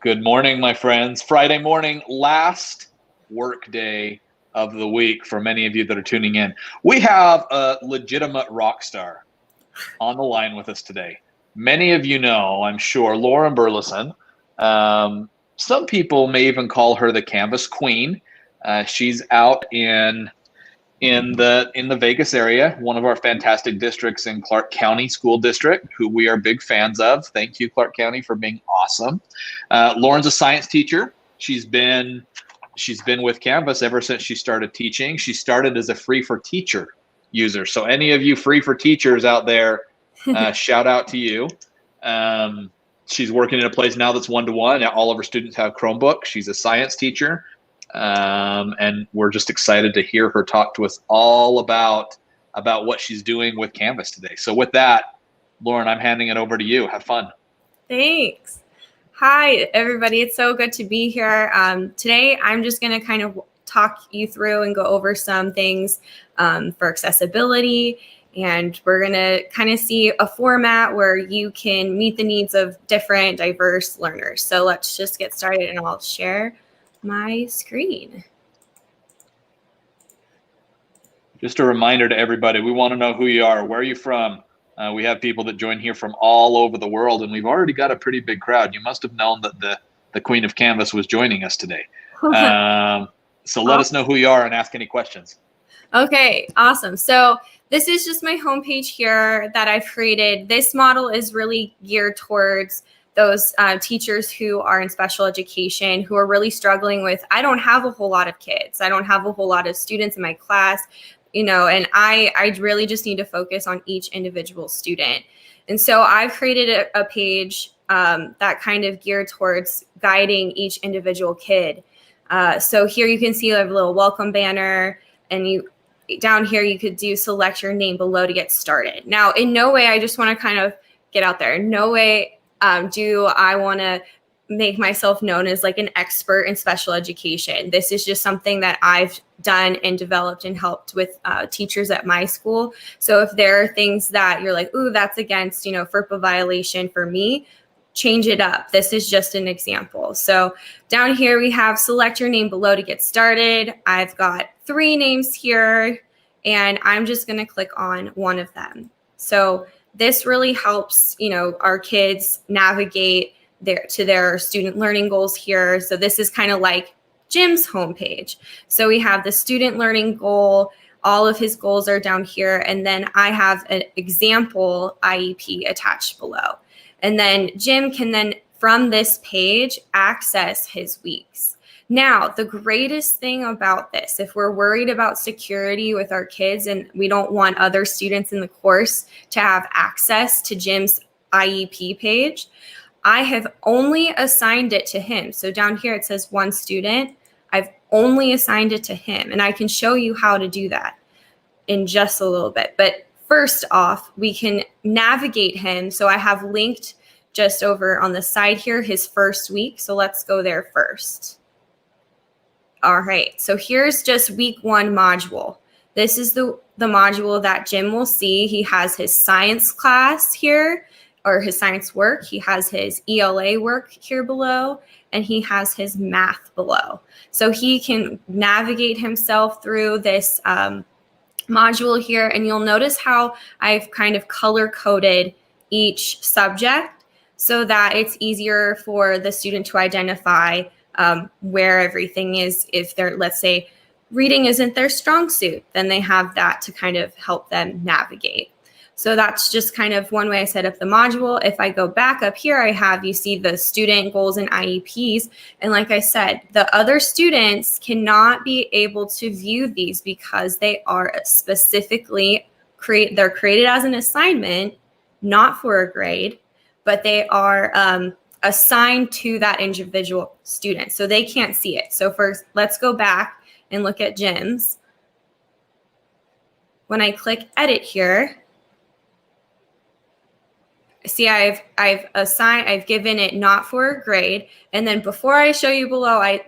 Good morning, my friends. Friday morning, last work day of the week for many of you that are tuning in. We have a legitimate rock star on the line with us today. Many of you know, I'm sure, Lauren Burleson. Some people may even call her the Canvas Queen. She's out in the Vegas area, one of our fantastic districts in Clark County School District, who we are big fans of. Thank you, Clark County, for being awesome. Lauren's a science teacher. She's been with Canvas ever since she started teaching. She started as a free for teacher user. So any of you free for teachers out there, shout out to you. She's working in a place now that's one-to-one. All of her students have Chromebooks. She's a science teacher. And we're just excited to hear her talk to us all about what she's doing with Canvas today. So with that, Lauren, I'm handing it over to you. Have fun. Thanks. Hi, everybody. It's so good to be here. Today, I'm just going to kind of talk you through and go over some things for accessibility. And we're going to kind of see a format where you can meet the needs of different, diverse learners. So let's just get started, and I'll share my screen. Just a reminder to everybody, we want to know who you are. Where are you from? We have people that join here from all over the world, and we've already got a pretty big crowd. You must have known that the Queen of Canvas was joining us today. So let us know who you are and ask any questions. Okay, awesome. So this is just my homepage here that I've created. This model is really geared towards those teachers who are in special education, who are really struggling with, I don't have a whole lot of kids. I don't have a whole lot of students in my class, and I really just need to focus on each individual student. And so I've created a page that kind of geared towards guiding each individual kid. So here you can see I have a little welcome banner, and down here you could do select your name below to get started. Now, in no way, I just want to kind of get out there. In no way do I want to make myself known as like an expert in special education. This is just something that I've done and developed and helped with teachers at my school. So if there are things that you're like, ooh, that's against, FERPA violation for me, change it up. This is just an example. So down here we have select your name below to get started. I've got 3 names here, and I'm just going to click on one of them. So this really helps, our kids navigate to their student learning goals here. So this is kind of like Jim's homepage. So we have the student learning goal. All of his goals are down here. And then I have an example IEP attached below. And then Jim can then, from this page, access his weeks. Now, the greatest thing about this, if we're worried about security with our kids and we don't want other students in the course to have access to Jim's IEP page, I have only assigned it to him. So down here it says 1 student. I've only assigned it to him, and I can show you how to do that in just a little bit. But first off, we can navigate him. So I have linked just over on the side here his first week. So let's go there first. All right, so here's just week 1 module. This is the module that Jim will see. He has his science class here, or his science work. He has his ELA work here below, and he has his math below. So he can navigate himself through this module here, and you'll notice how I've kind of color-coded each subject so that it's easier for the student to identify where everything is. If they're, let's say, reading isn't their strong suit, then they have that to kind of help them navigate. So that's just kind of one way I set up the module. If I go back up here, you see the student goals and IEPs. And like I said, the other students cannot be able to view these because they are specifically they're created as an assignment, not for a grade, but they are assigned to that individual student. So they can't see it. So first, let's go back and look at Jim's. When I click edit here, see I've given it not for a grade. And then before I show you below,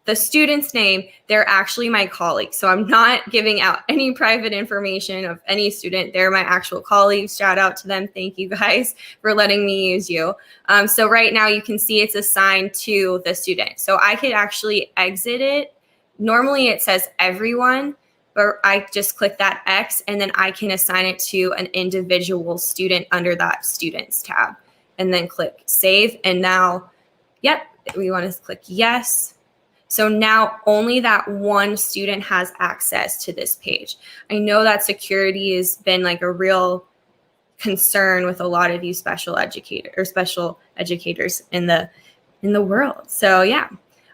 the student's name, they're actually my colleagues. So I'm not giving out any private information of any student. They're my actual colleagues. Shout out to them. Thank you guys for letting me use you. So right now you can see it's assigned to the student. So I could actually exit it. Normally it says everyone, but I just click that X and then I can assign it to an individual student under that students tab and then click save. And now, yep, we want to click yes. So now only that one student has access to this page. I know that security has been like a real concern with a lot of you special educators in the world. So yeah.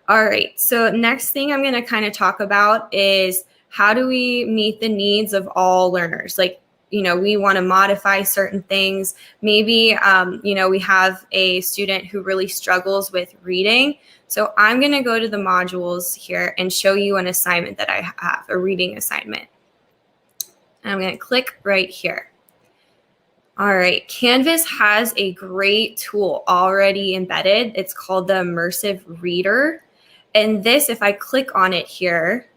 All right. So next thing I'm going to kind of talk about is how do we meet the needs of all learners? Like, you know, we want to modify certain things. Maybe, you know, we have a student who really struggles with reading. So I'm going to go to the modules here and show you an assignment that I have, a reading assignment. And I'm going to click right here. All right, Canvas has a great tool already embedded. It's called the Immersive Reader. And this, if I click on it here,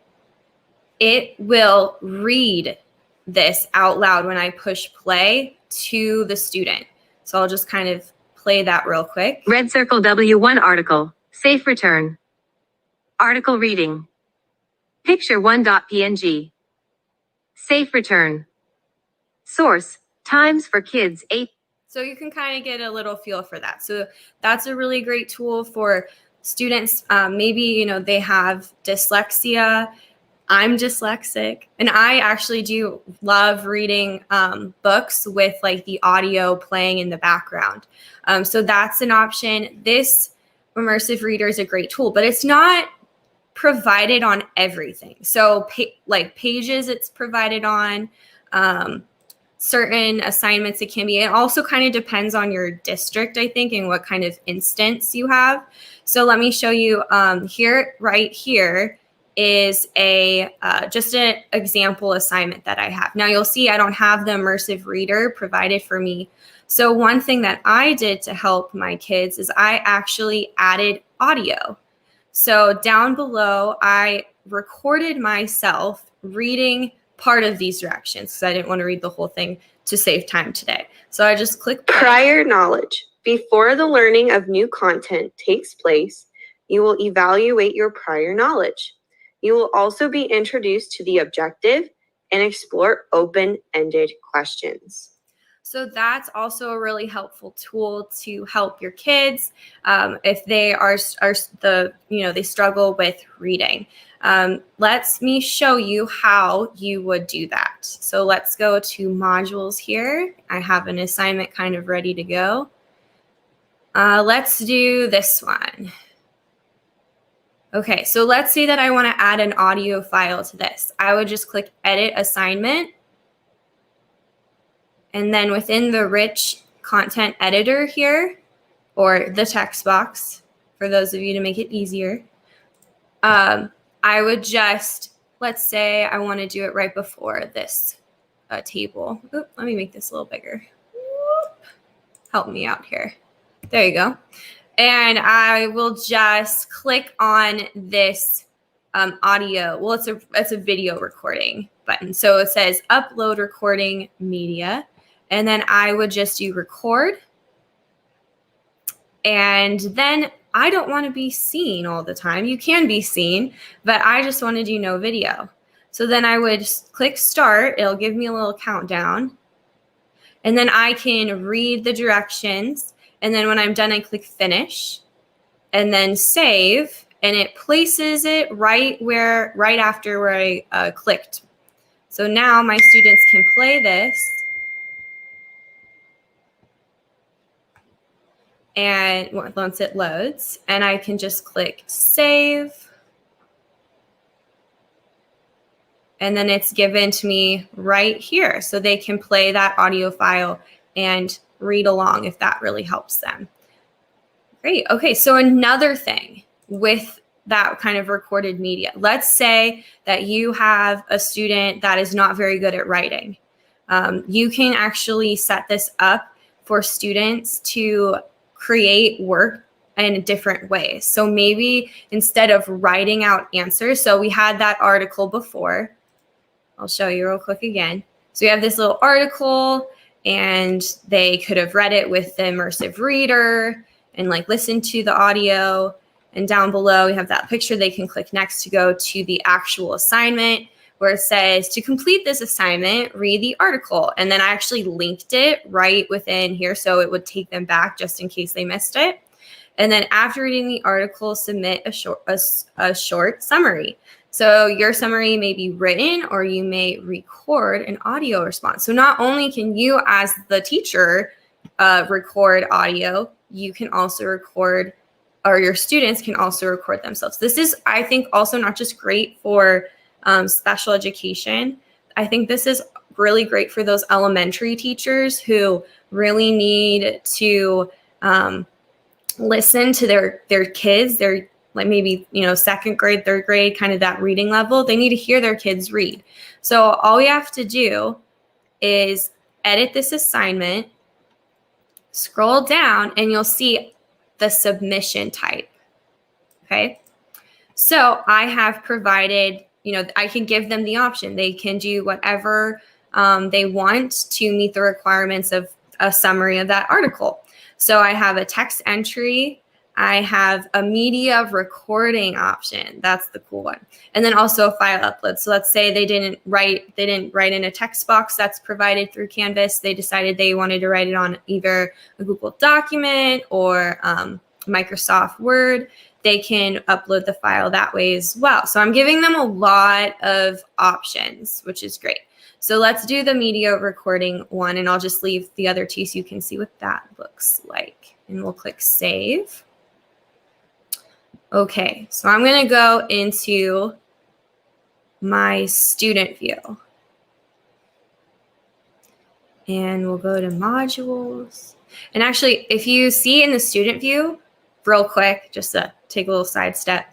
it will read this out loud when I push play to the student. So I'll just kind of play that real quick. Red circle W1 article. Safe return. Article reading. Picture 1.png. Safe return. Source, Times for Kids 8. So you can kind of get a little feel for that. So that's a really great tool for students. Maybe, you know, they have dyslexia. I'm dyslexic, and I actually do love reading books with like the audio playing in the background. So that's an option. This Immersive Reader is a great tool, but it's not provided on everything. So like pages it's provided on, certain assignments it can be. It also kind of depends on your district, I think, and what kind of instance you have. So let me show you right here is a just an example assignment that I have. Now you'll see I don't have the Immersive Reader provided for me. So one thing that I did to help my kids is I actually added audio. So down below, I recorded myself reading part of these directions because I didn't want to read the whole thing to save time today. So I just clicked play. Prior knowledge. Before the learning of new content takes place, you will evaluate your prior knowledge. You will also be introduced to the objective and explore open-ended questions. So that's also a really helpful tool to help your kids if they they struggle with reading. Let me show you how you would do that. So let's go to modules here. I have an assignment kind of ready to go. Let's do this one. Okay, so let's say that I want to add an audio file to this. I would just click Edit Assignment. And then within the rich content editor here, or the text box, for those of you to make it easier, I would just, let's say I want to do it right before this table. Oop, let me make this a little bigger. Whoop. Help me out here. There you go. And I will just click on this audio. Well, it's a video recording button. So it says upload recording media. And then I would just do record. And then I don't want to be seen all the time. You can be seen, but I just want to do no video. So then I would click start. It'll give me a little countdown. And then I can read the directions. And then when I'm done, I click finish and then save. And it places it right after where I clicked. So now my students can play this. And once it loads, and I can just click save. And then it's given to me right here. So they can play that audio file and read along if that really helps them. Great. Okay, so another thing with that kind of recorded media. Let's say that you have a student that is not very good at writing. You can actually set this up for students to create work in different ways. So maybe instead of writing out answers, so we had that article before. I'll show you real quick again. So we have this little article, and they could have read it with the Immersive Reader and like listened to the audio. And down below, we have that picture. They can click next to go to the actual assignment, where it says, to complete this assignment, read the article. And then I actually linked it right within here, so it would take them back just in case they missed it. And then after reading the article, submit a short summary. So your summary may be written, or you may record an audio response. So not only can you as the teacher record audio, you can also record, or your students can also record themselves. This is, I think, also not just great for special education. I think this is really great for those elementary teachers who really need to listen to their kids, their like maybe, second grade, third grade, kind of that reading level. They need to hear their kids read. So all we have to do is edit this assignment, scroll down, and you'll see the submission type. Okay. So I have provided, I can give them the option. They can do whatever they want to meet the requirements of a summary of that article. So I have a text entry. I have a media recording option. That's the cool one. And then also a file upload. So let's say they didn't write in a text box that's provided through Canvas. They decided they wanted to write it on either a Google document or Microsoft Word. They can upload the file that way as well. So I'm giving them a lot of options, which is great. So let's do the media recording one, and I'll just leave the other two so you can see what that looks like. And we'll click save. Okay, so I'm going to go into my student view. And we'll go to modules. And actually, if you see in the student view, real quick, just to take a little sidestep,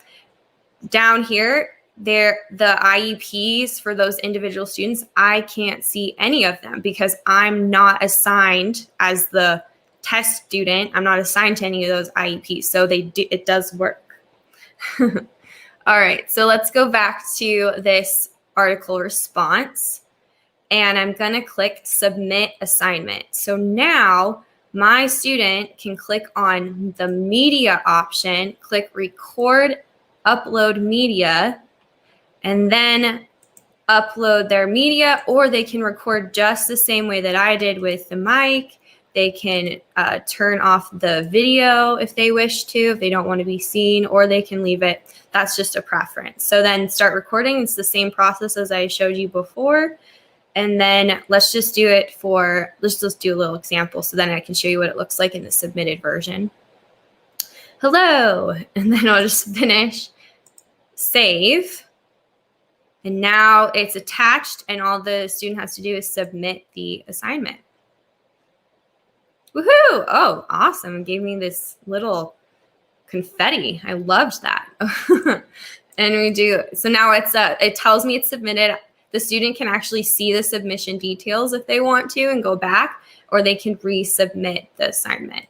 down here, the IEPs for those individual students, I can't see any of them because I'm not assigned as the test student. I'm not assigned to any of those IEPs. So it does work. All right, so let's go back to this article response, and I'm going to click submit assignment. So now my student can click on the media option, click record, upload media, and then upload their media, or they can record just the same way that I did with the mic. They can turn off the video if they wish to, if they don't want to be seen, or they can leave it. That's just a preference. So then start recording. It's the same process as I showed you before. And then let's just do it let's just do a little example so then I can show you what it looks like in the submitted version. Hello, and then I'll just finish, save. And now it's attached, and all the student has to do is submit the assignment. Woohoo! Oh, awesome. It gave me this little confetti. I loved that. And we do, so now it tells me it's submitted. The student can actually see the submission details if they want to and go back, or they can resubmit the assignment.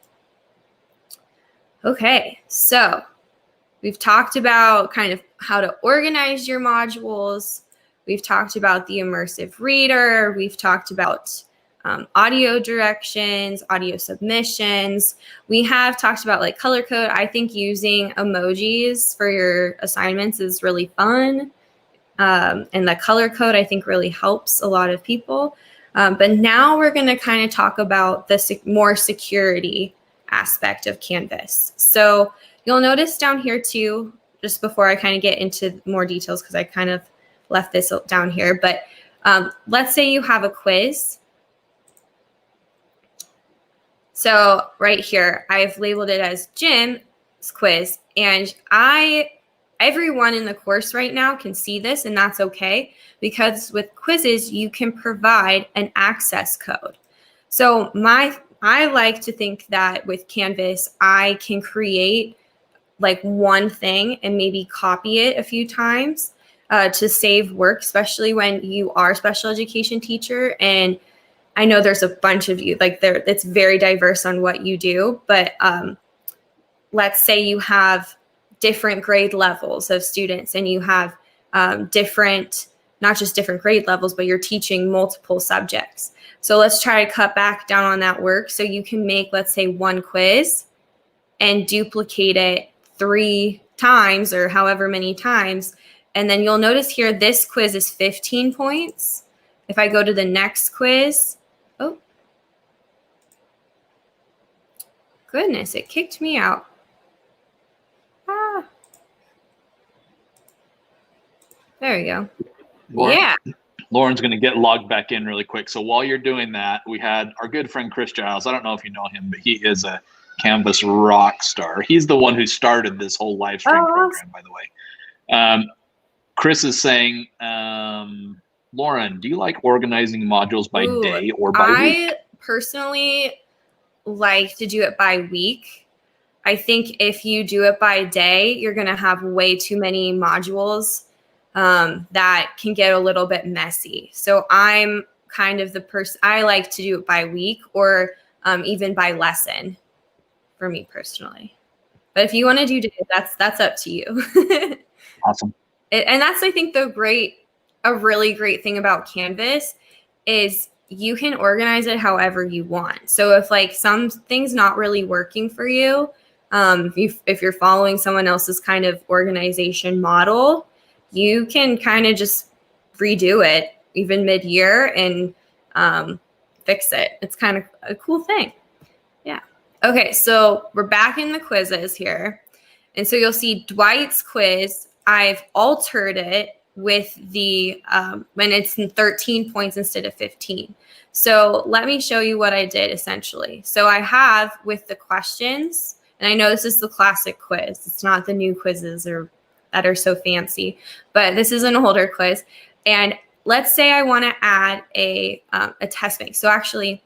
Okay, so we've talked about kind of how to organize your modules. We've talked about the Immersive Reader. We've talked about audio directions, audio submissions. We have talked about like color code. I think using emojis for your assignments is really fun. And the color code, I think, really helps a lot of people. But now we're going to kind of talk about the more security aspect of Canvas. So you'll notice down here too, just before I kind of get into more details, because I kind of left this down here, but let's say you have a quiz. So right here, I've labeled it as Jim's quiz, and everyone in the course right now can see this, and that's okay, because with quizzes, you can provide an access code. So I like to think that with Canvas, I can create like one thing and maybe copy it a few times to save work, especially when you are a special education teacher. And I know there's a bunch of you, like it's very diverse on what you do, but let's say you have different grade levels of students, and you have different, not just different grade levels, but you're teaching multiple subjects. So let's try to cut back down on that work. So you can make, let's say, one quiz and duplicate it 3 times or however many times. And then you'll notice here, this quiz is 15 points. If I go to the next quiz, oh, goodness, it kicked me out. Ah. There we go. Lauren, Yeah. Lauren's going to get logged back in really quick. So while you're doing that, we had our good friend Chris Giles. I don't know if you know him, but he is a Canvas rock star. He's the one who started this whole live stream program, by the way. Chris is saying, Lauren, do you like organizing modules by day or by week? I personally like to do it by week. I think if you do it by day, you're going to have way too many modules that can get a little bit messy. So I'm kind of the person, I like to do it by week or even by lesson for me personally. But if you want to do day, that's up to you. Awesome. And that's, I think, a really great thing about Canvas is you can organize it however you want. So if like something's not really working for you, if you're following someone else's kind of organization model, you can kind of just redo it even mid-year and fix it. It's kind of a cool thing. Yeah. Okay, so we're back in the quizzes here. And so you'll see Dwight's quiz, I've altered it with the, when it's in 13 points instead of 15. So let me show you what I did essentially. So I have with the questions, and I know this is the classic quiz. It's not the new quizzes that are so fancy, but this is an older quiz. And let's say I want to add a test bank. So actually,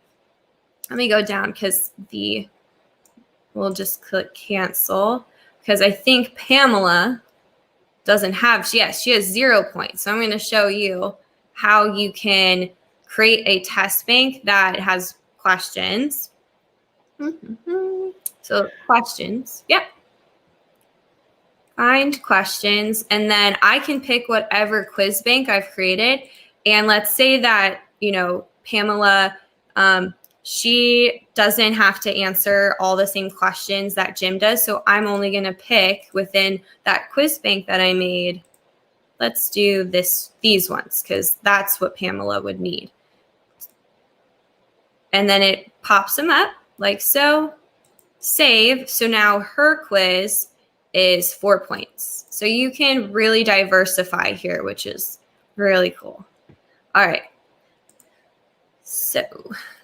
let me go down because we'll just click cancel because I think Pamela doesn't have, yes, she has 0 points. So I'm going to show you how you can create a test bank that has questions. So questions, yep. Find questions, and then I can pick whatever quiz bank I've created. And let's say that, Pamela, she doesn't have to answer all the same questions that Jim does. So I'm only going to pick within that quiz bank that I made. Let's do these ones because that's what Pamela would need. And then it pops them up like so. Save. So now her quiz is 4 points. So you can really diversify here, which is really cool. All right. So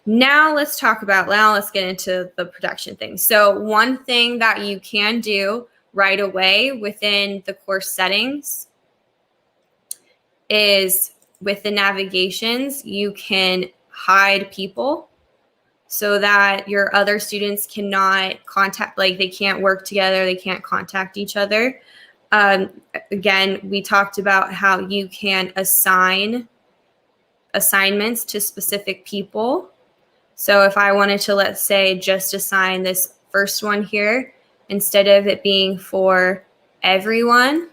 now let's get into the production thing. So one thing that you can do right away within the course settings is with the navigations, you can hide people so that your other students cannot contact, like they can't work together, they can't contact each other. Again, we talked about how you can assign assignments to specific people. So if I wanted to, let's say, just assign this first one here, instead of it being for everyone,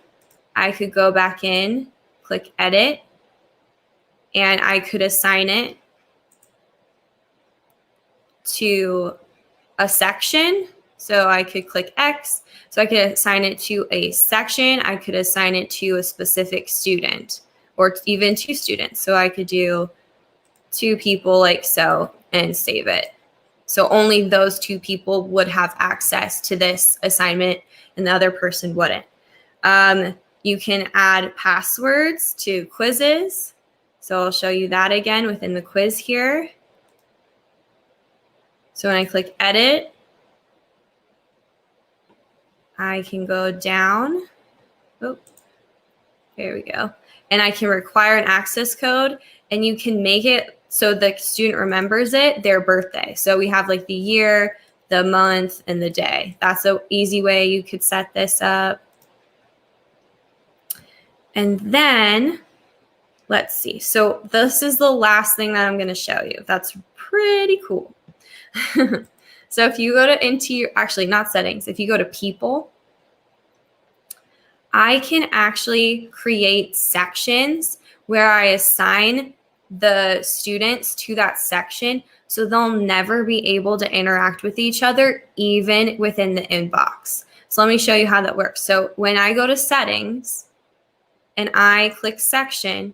I could go back in, click edit, and I could assign it to a section. So I could click X. So I could assign it to a section. I could assign it to a specific student or even 2 students. So I could do 2 people like so and save it. So only those 2 people would have access to this assignment and the other person wouldn't. You can add passwords to quizzes. So I'll show you that again within the quiz here. So when I click edit, I can go down. Oh, there we go. And I can require an access code, and you can make it so the student remembers their birthday. So we have like the year, the month, and the day. That's an easy way you could set this up. And then let's see. So this is the last thing that I'm going to show you. That's pretty cool. So if you go to into your, actually not settings, if you go to people, I can actually create sections where I assign the students to that section, so they'll never be able to interact with each other, even within the inbox. So let me show you how that works. So when I go to settings and I click section,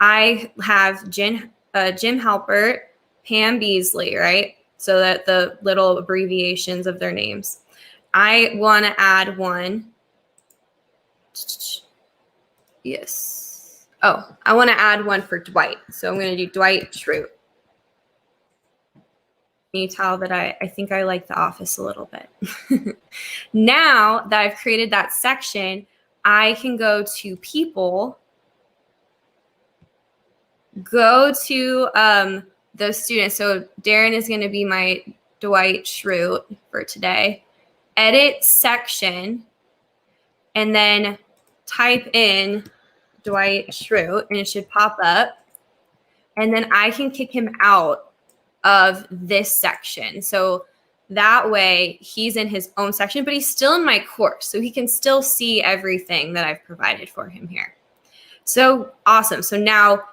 I have Jim Halpert, Pam Beasley, right? So that the little abbreviations of their names. I want to add one. Yes. Oh, I want to add one for Dwight. So I'm going to do Dwight Schrute. Can you tell that I think I like The Office a little bit? Now that I've created that section, I can go to people, go to those students. So Darren is going to be my Dwight Schrute for today. Edit section, and then type in Dwight Schrute, and it should pop up. And then I can kick him out of this section. So that way he's in his own section, but he's still in my course. So he can still see everything that I've provided for him here. So awesome. So now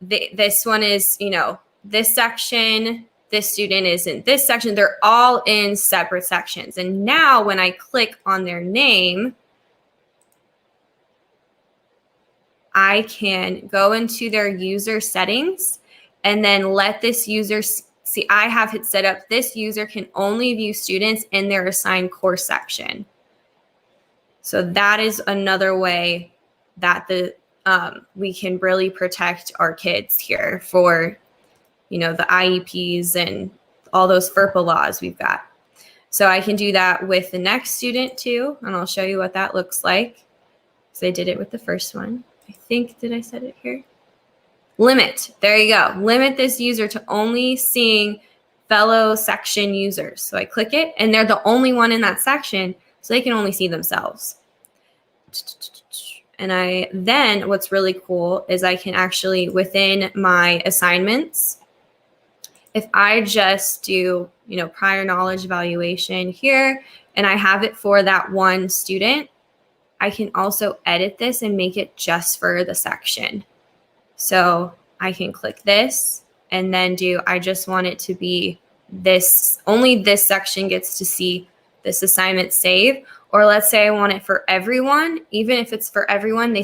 this one is, you know, this section, this student is in this section. They're all in separate sections. And now when I click on their name, I can go into their user settings and then let this user see. I have it set up. This user can only view students in their assigned course section. So that is another way that we can really protect our kids here for, you know, the IEPs and all those FERPA laws we've got. So I can do that with the next student too, and I'll show you what that looks like. So I did it with the first one. I think, did I set it here? Limit, there you go. Limit this user to only seeing fellow section users. So I click it, and they're the only one in that section, so they can only see themselves. And then what's really cool is I can actually, within my assignments, if I just do, you know, prior knowledge evaluation here, and I have it for that one student, I can also edit this and make it just for the section. So I can click this and then I just want it to be this, only this section gets to see this assignment save. Or let's say I want it for everyone. Even if it's for everyone, they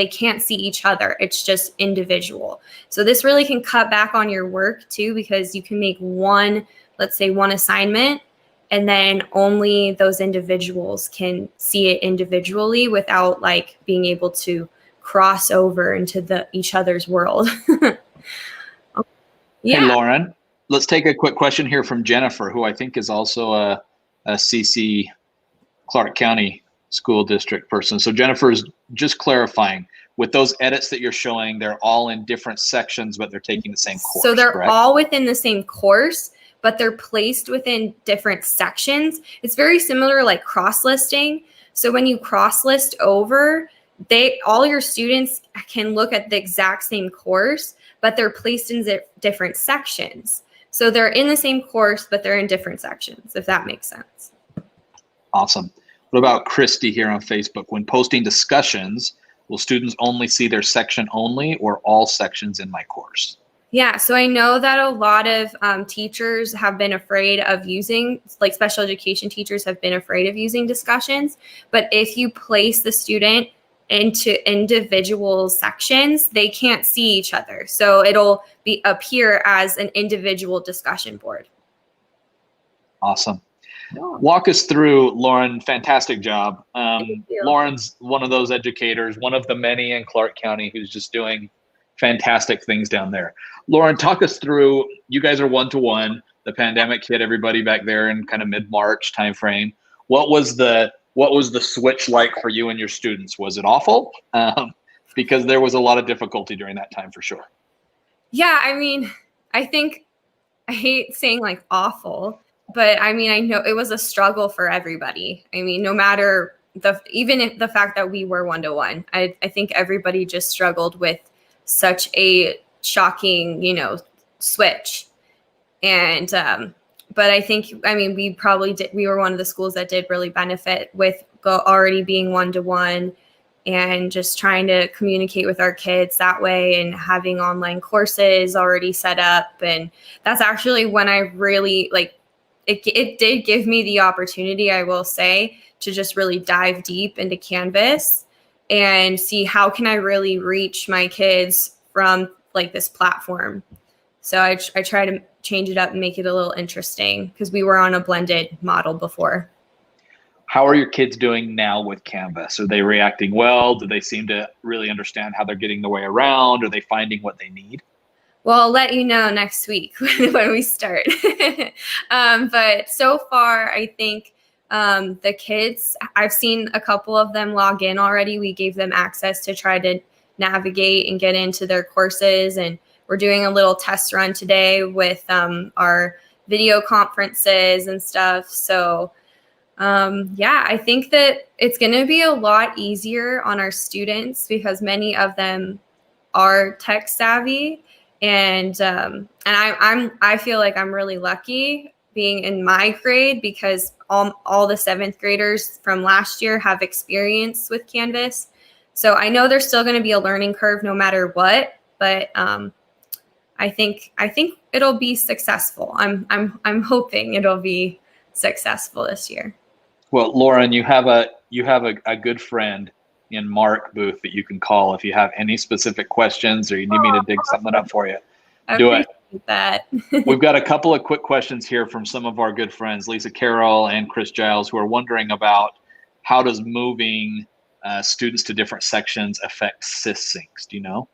can't see each other. It's just individual. So this really can cut back on your work too, because you can make one, let's say one assignment, and then only those individuals can see it individually without like being able to cross over into each other's world. Yeah. Hey, Lauren, let's take a quick question here from Jennifer, who I think is also a CC Clark County School District person. So Jennifer is just clarifying, with those edits that you're showing, they're all in different sections, but they're taking the same course. So they're correct? all within the same course, but they're placed within different sections. It's very similar like cross-listing. So when you cross-list over, all your students can look at the exact same course, but they're placed in different sections. So they're in the same course, but they're in different sections, if that makes sense. Awesome. What about Christy here on Facebook? When posting discussions, will students only see their section only or all sections in my course? Yeah, so I know that a lot of teachers have been afraid of using, like special education teachers have been afraid of using discussions. But if you place the student into individual sections, they can't see each other. So it'll appear as an individual discussion board. Awesome. Walk us through, Lauren. Fantastic job. Thank you. Lauren's one of those educators, one of the many in Clark County who's just doing fantastic things down there. Lauren, talk us through, you guys are one-to-one. The pandemic hit everybody back there in kind of mid-March timeframe. What was the switch like for you and your students? Was it awful? Because there was a lot of difficulty during that time for sure. Yeah, I mean, I hate saying like awful, but I mean, I know it was a struggle for everybody. I mean, no matter even if the fact that we were one-to-one, I think everybody just struggled with such a shocking, switch. And, but I think, I mean, we probably did, we were one of the schools that did really benefit with already being one-to-one and just trying to communicate with our kids that way and having online courses already set up. And that's actually when I really it did give me the opportunity, I will say, to just really dive deep into Canvas and see how can I really reach my kids from like this platform. So I try to change it up and make it a little interesting because we were on a blended model before. How are your kids doing now with Canvas? Are they reacting well? Do they seem to really understand how they're getting their way around? Are they finding what they need? Well, I'll let you know next week when we start. But so far, I think the kids, I've seen a couple of them log in already. We gave them access to try to navigate and get into their courses. And we're doing a little test run today with our video conferences and stuff. So yeah, I think that it's going to be a lot easier on our students because many of them are tech savvy. And I feel like I'm really lucky being in my grade because all the 7th graders from last year have experience with Canvas. So I know there's still going to be a learning curve no matter what, but I think it'll be successful. I'm hoping it'll be successful this year. Well, Lauren, you have a good friend in Mark Booth that you can call if you have any specific questions or you need me to dig something up for you. Do it. That. We've got a couple of quick questions here from some of our good friends, Lisa Carroll and Chris Giles, who are wondering about how does moving students to different sections affect SysSyncs? Do you know?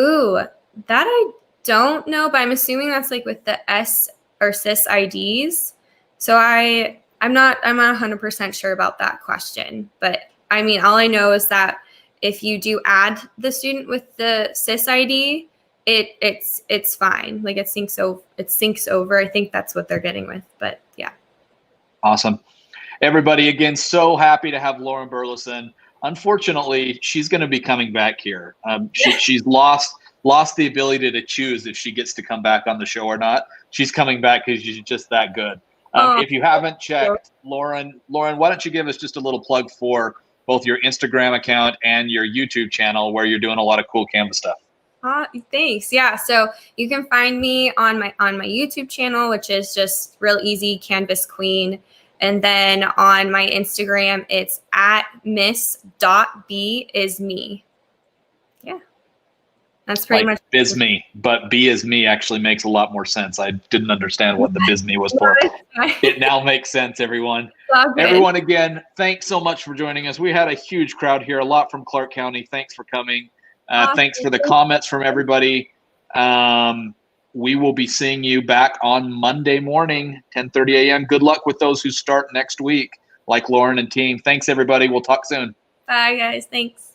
Ooh, that I don't know, but I'm assuming that's like with the S or Sys IDs. So I'm not 100% sure about that question, but I mean, all I know is that if you do add the student with the Sys ID, it's fine. Like it syncs over. I think that's what they're getting with, but yeah. Awesome. Everybody, again, so happy to have Lauren Burleson. Unfortunately, she's going to be coming back here. She's lost the ability to choose if she gets to come back on the show or not. She's coming back because she's just that good. If you haven't checked, Lauren, why don't you give us just a little plug for both your Instagram account and your YouTube channel where you're doing a lot of cool Canvas stuff. Thanks. Yeah. So you can find me on my YouTube channel, which is just real easy, Canvas Queen. And then on my Instagram, it's at miss.bisme. Yeah. That's pretty much Bisme, but B is me actually makes a lot more sense. I didn't understand what the Bisme was for. It now makes sense, everyone. Everyone, again, thanks so much for joining us. We had a huge crowd here, a lot from Clark County. Thanks for coming. Thanks for the comments from everybody. We will be seeing you back on Monday morning, 10:30 a.m. Good luck with those who start next week, like Lauren and team. Thanks, everybody. We'll talk soon. Bye, guys. Thanks.